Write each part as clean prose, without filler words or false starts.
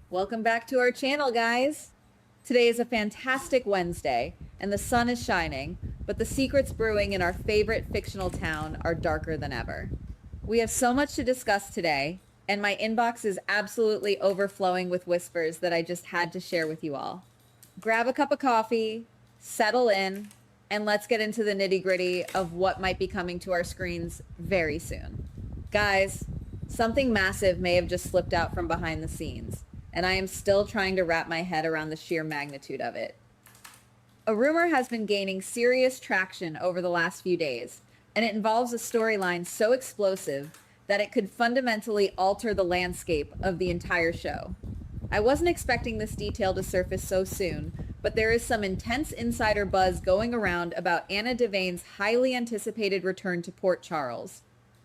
Welcome back to our channel, guys. Today is a fantastic Wednesday, and the sun is shining, but the secrets brewing in our favorite fictional town are darker than ever. We have so much to discuss today, and my inbox is absolutely overflowing with whispers that I just had to share with you all. Grab a cup of coffee, settle in, and let's get into the nitty-gritty of what might be coming to our screens very soon. Guys, something massive may have just slipped out from behind the scenes, and I am still trying to wrap my head around the sheer magnitude of it. A rumor has been gaining serious traction over the last few days, and it involves a storyline so explosive that it could fundamentally alter the landscape of the entire show. I wasn't expecting this detail to surface so soon, but there is some intense insider buzz going around about Anna Devane's highly anticipated return to Port Charles.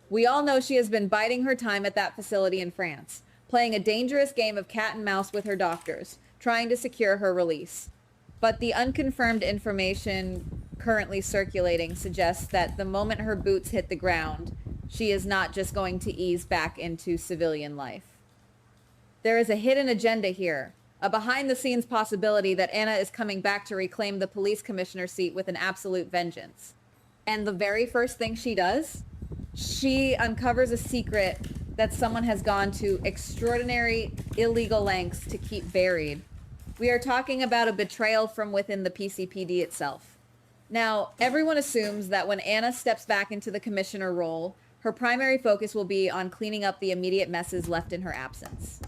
We all know she has been biding her time at that facility in France, playing a dangerous game of cat and mouse with her doctors, trying to secure her release. But the unconfirmed information currently circulating suggests that the moment her boots hit the ground, she is not just going to ease back into civilian life. There is a hidden agenda here, a behind-the-scenes possibility that Anna is coming back to reclaim the police commissioner seat with an absolute vengeance. And the very first thing she does, she uncovers a secret that someone has gone to extraordinary illegal lengths to keep buried. We are talking about a betrayal from within the PCPD itself. Now, everyone assumes that when Anna steps back into the commissioner role, her primary focus will be on cleaning up the immediate messes left in her absence.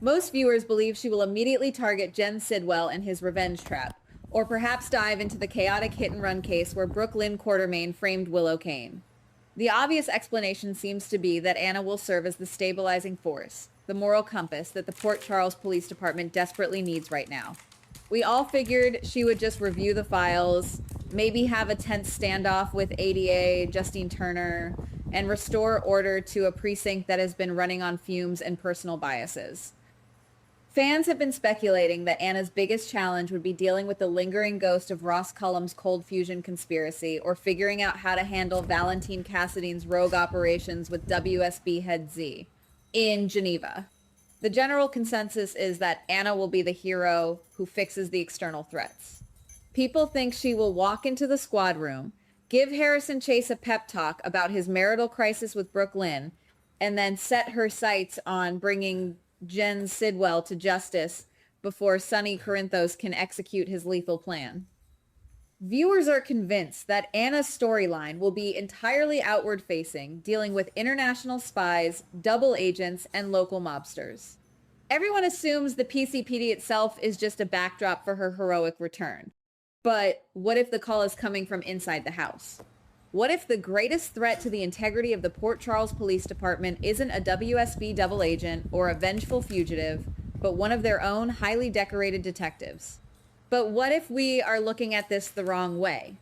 Most viewers believe she will immediately target Jen Sidwell and his revenge trap, or perhaps dive into the chaotic hit-and-run case where Brooklyn Quartermain framed Willow Kane. The obvious explanation seems to be that Anna will serve as the stabilizing force, the moral compass that the Port Charles Police Department desperately needs right now. We all figured she would just review the files, maybe have a tense standoff with ADA Justine Turner, and restore order to a precinct that has been running on fumes and personal biases. Fans have been speculating that Anna's biggest challenge would be dealing with the lingering ghost of Ross Cullum's cold fusion conspiracy, or figuring out how to handle Valentine Cassidy's rogue operations with WSB head Z in Geneva. The general consensus is that Anna will be the hero who fixes the external threats. People think she will walk into the squad room, give Harrison Chase a pep talk about his marital crisis with Brooklyn, and then set her sights on bringing Jen Sidwell to justice before Sonny Corinthos can execute his lethal plan. Viewers are convinced that Anna's storyline will be entirely outward-facing, dealing with international spies, double agents, and local mobsters. Everyone assumes the PCPD itself is just a backdrop for her heroic return. But what if the call is coming from inside the house? What if the greatest threat to the integrity of the Port Charles Police Department isn't a WSB double agent or a vengeful fugitive, but one of their own highly decorated detectives? But what if we are looking at this the wrong way?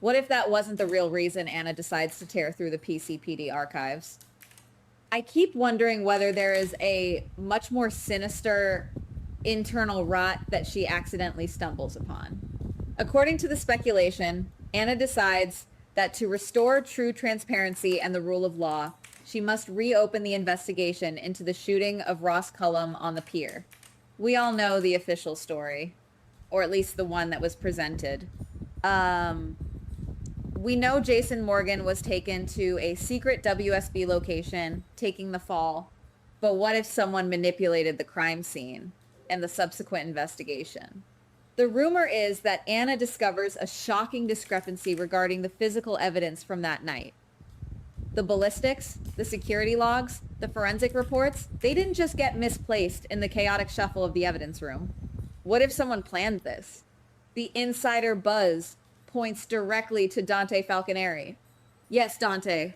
What if that wasn't the real reason Anna decides to tear through the PCPD archives? I keep wondering whether there is a much more sinister internal rot that she accidentally stumbles upon. According to the speculation, Anna decides that to restore true transparency and the rule of law, she must reopen the investigation into the shooting of Ross Cullum on the pier. We all know the official story, or at least the one that was presented. We know Jason Morgan was taken to a secret WSB location, taking the fall, but what if someone manipulated the crime scene and the subsequent investigation? The rumor is that Anna discovers a shocking discrepancy regarding the physical evidence from that night. The ballistics, the security logs, the forensic reports, they didn't just get misplaced in the chaotic shuffle of the evidence room. What if someone planned this? The insider buzz points directly to Dante Falconeri. Yes, Dante,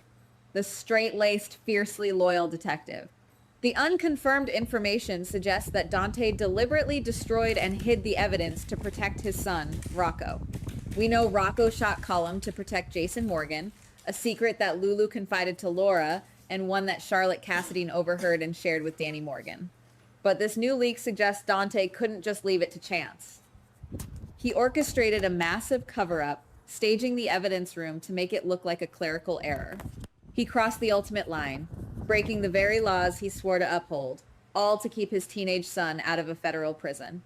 the straight-laced, fiercely loyal detective. The unconfirmed information suggests that Dante deliberately destroyed and hid the evidence to protect his son, Rocco. We know Rocco shot Cullum to protect Jason Morgan, a secret that Lulu confided to Laura, and one that Charlotte Cassidy overheard and shared with Danny Morgan. But this new leak suggests Dante couldn't just leave it to chance. He orchestrated a massive cover-up, staging the evidence room to make it look like a clerical error. He crossed the ultimate line, breaking the very laws he swore to uphold, all to keep his teenage son out of a federal prison.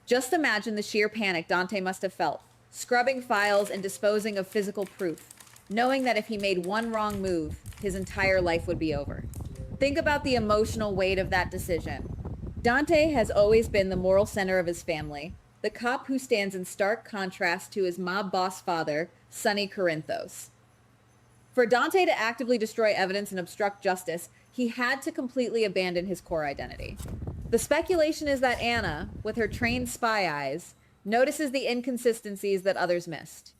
Just imagine the sheer panic Dante must have felt, scrubbing files and disposing of physical proof, knowing that if he made one wrong move, his entire life would be over. Think about the emotional weight of that decision. Dante has always been the moral center of his family, the cop who stands in stark contrast to his mob boss father, Sonny Corinthos. For Dante to actively destroy evidence and obstruct justice, he had to completely abandon his core identity. The speculation is that Anna, with her trained spy eyes, notices the inconsistencies that others missed.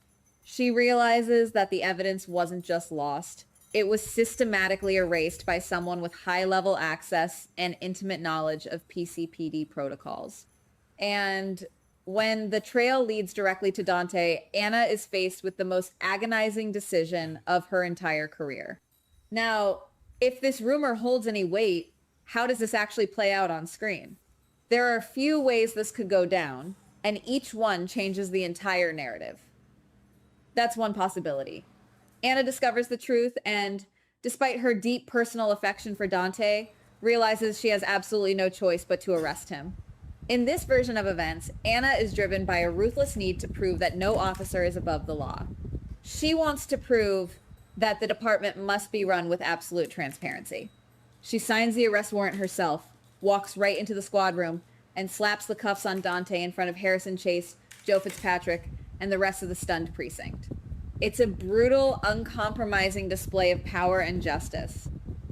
She realizes that the evidence wasn't just lost. It was systematically erased by someone with high-level access and intimate knowledge of PCPD protocols. And when the trail leads directly to Dante, Anna is faced with the most agonizing decision of her entire career. Now, if this rumor holds any weight, how does this actually play out on screen? There are a few ways this could go down, and each one changes the entire narrative. That's one possibility. Anna discovers the truth and, despite her deep personal affection for Dante, realizes she has absolutely no choice but to arrest him. In this version of events, Anna is driven by a ruthless need to prove that no officer is above the law. She wants to prove that the department must be run with absolute transparency. She signs the arrest warrant herself, walks right into the squad room, and slaps the cuffs on Dante in front of Harrison Chase, Joe Fitzpatrick, and the rest of the stunned precinct. It's a brutal, uncompromising display of power and justice.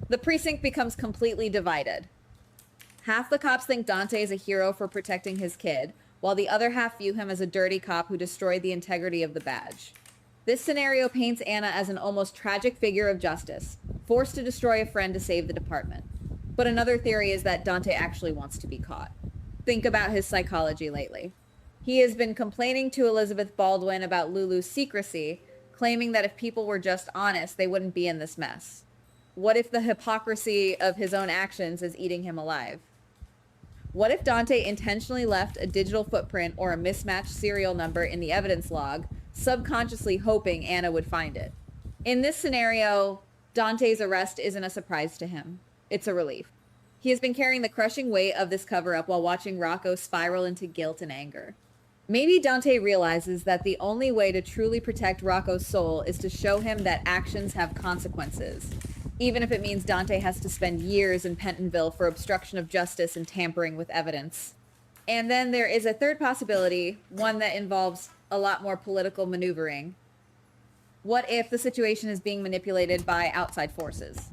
The precinct becomes completely divided. Half the cops think Dante is a hero for protecting his kid, while the other half view him as a dirty cop who destroyed the integrity of the badge. This scenario paints Anna as an almost tragic figure of justice, forced to destroy a friend to save the department. But another theory is that Dante actually wants to be caught. Think about his psychology lately. He has been complaining to Elizabeth Baldwin about Lulu's secrecy, claiming that if people were just honest, they wouldn't be in this mess. What if the hypocrisy of his own actions is eating him alive? What if Dante intentionally left a digital footprint or a mismatched serial number in the evidence log, subconsciously hoping Anna would find it? In this scenario, Dante's arrest isn't a surprise to him. It's a relief. He has been carrying the crushing weight of this cover-up while watching Rocco spiral into guilt and anger. Maybe Dante realizes that the only way to truly protect Rocco's soul is to show him that actions have consequences, even if it means Dante has to spend years in Pentonville for obstruction of justice and tampering with evidence. And then there is a third possibility, one that involves a lot more political maneuvering. What if the situation is being manipulated by outside forces?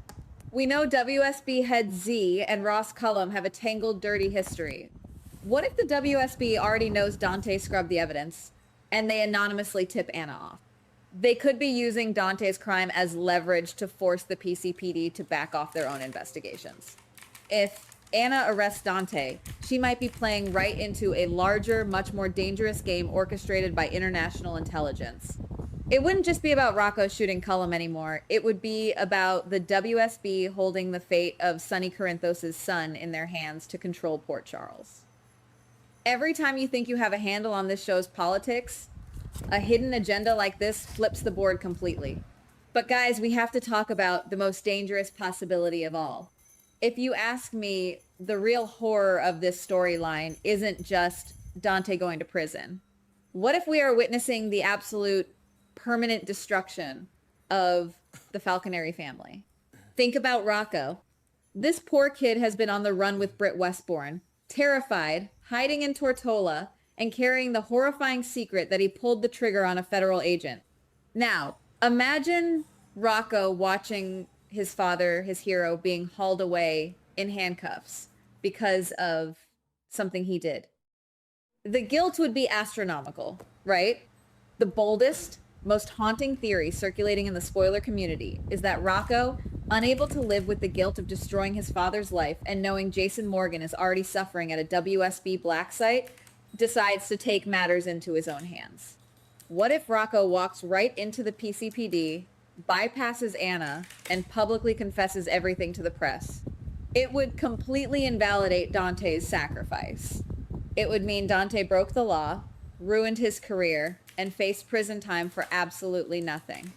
We know WSB head Z and Ross Cullum have a tangled, dirty history. What if the WSB already knows Dante scrubbed the evidence and they anonymously tip Anna off? They could be using Dante's crime as leverage to force the PCPD to back off their own investigations. If Anna arrests Dante, she might be playing right into a larger, much more dangerous game orchestrated by international intelligence. It wouldn't just be about Rocco shooting Cullum anymore. It would be about the WSB holding the fate of Sonny Corinthos' son in their hands to control Port Charles. Every time you think you have a handle on this show's politics, a hidden agenda like this flips the board completely. But guys, we have to talk about the most dangerous possibility of all. If you ask me, the real horror of this storyline isn't just Dante going to prison. What if we are witnessing the absolute permanent destruction of the Falconeri family? Think about Rocco. This poor kid has been on the run with Britt Westbourne, terrified, hiding in Tortola, and carrying the horrifying secret that he pulled the trigger on a federal agent. Now, imagine Rocco watching his father, his hero, being hauled away in handcuffs because of something he did. The guilt would be astronomical, right? The boldest, most haunting theory circulating in the spoiler community is that Rocco, unable to live with the guilt of destroying his father's life and knowing Jason Morgan is already suffering at a WSB black site, decides to take matters into his own hands. What if Rocco walks right into the PCPD, bypasses Anna, and publicly confesses everything to the press? It would completely invalidate Dante's sacrifice. It would mean Dante broke the law, ruined his career, and faced prison time for absolutely nothing.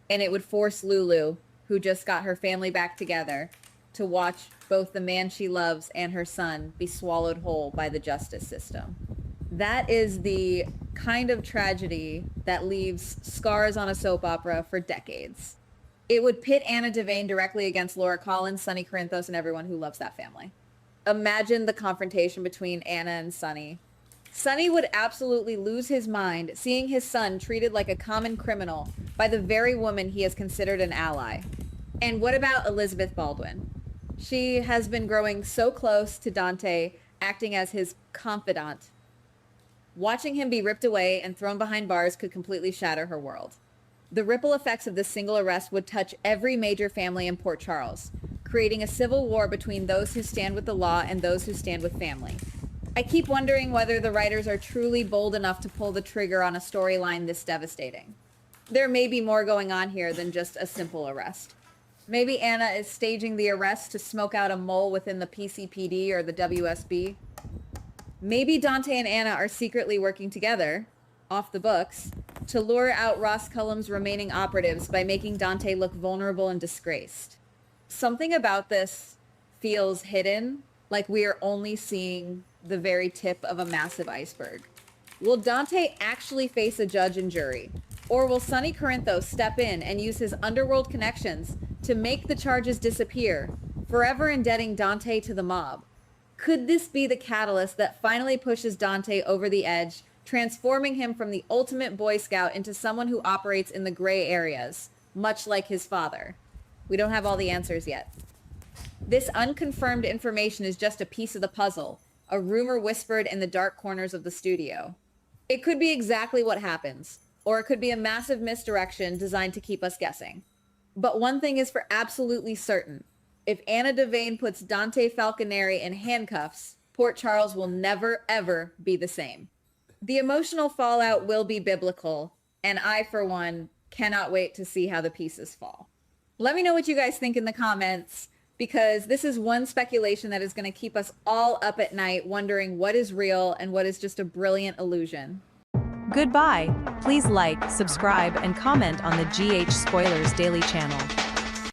And it would force Lulu, who just got her family back together, to watch both the man she loves and her son be swallowed whole by the justice system. That is the kind of tragedy that leaves scars on a soap opera for decades. It would pit Anna Devane directly against Laura Collins, Sonny Corinthos, and everyone who loves that family. Imagine the confrontation between Anna and Sonny. Sonny would absolutely lose his mind seeing his son treated like a common criminal by the very woman he has considered an ally. And what about Elizabeth Baldwin? She has been growing so close to Dante, acting as his confidant. Watching him be ripped away and thrown behind bars could completely shatter her world. The ripple effects of this single arrest would touch every major family in Port Charles, creating a civil war between those who stand with the law and those who stand with family. I keep wondering whether the writers are truly bold enough to pull the trigger on a storyline this devastating. There may be more going on here than just a simple arrest. Maybe Anna is staging the arrest to smoke out a mole within the PCPD or the WSB. Maybe Dante and Anna are secretly working together, off the books, to lure out Ross Cullum's remaining operatives by making Dante look vulnerable and disgraced. Something about this feels hidden, like we are only seeing the very tip of a massive iceberg. Will Dante actually face a judge and jury? Or will Sonny Corinthos step in and use his underworld connections to make the charges disappear, forever indebting Dante to the mob? Could this be the catalyst that finally pushes Dante over the edge, transforming him from the ultimate Boy Scout into someone who operates in the gray areas, much like his father? We don't have all the answers yet. This unconfirmed information is just a piece of the puzzle, a rumor whispered in the dark corners of the studio. It could be exactly what happens, or it could be a massive misdirection designed to keep us guessing. But one thing is for absolutely certain. If Anna Devane puts Dante Falconeri in handcuffs, Port Charles will never, ever be the same. The emotional fallout will be biblical, and I, for one, cannot wait to see how the pieces fall. Let me know what you guys think in the comments, because this is one speculation that is going to keep us all up at night wondering what is real and what is just a brilliant illusion. Goodbye. Please like, subscribe, and comment on the GH Spoilers Daily channel.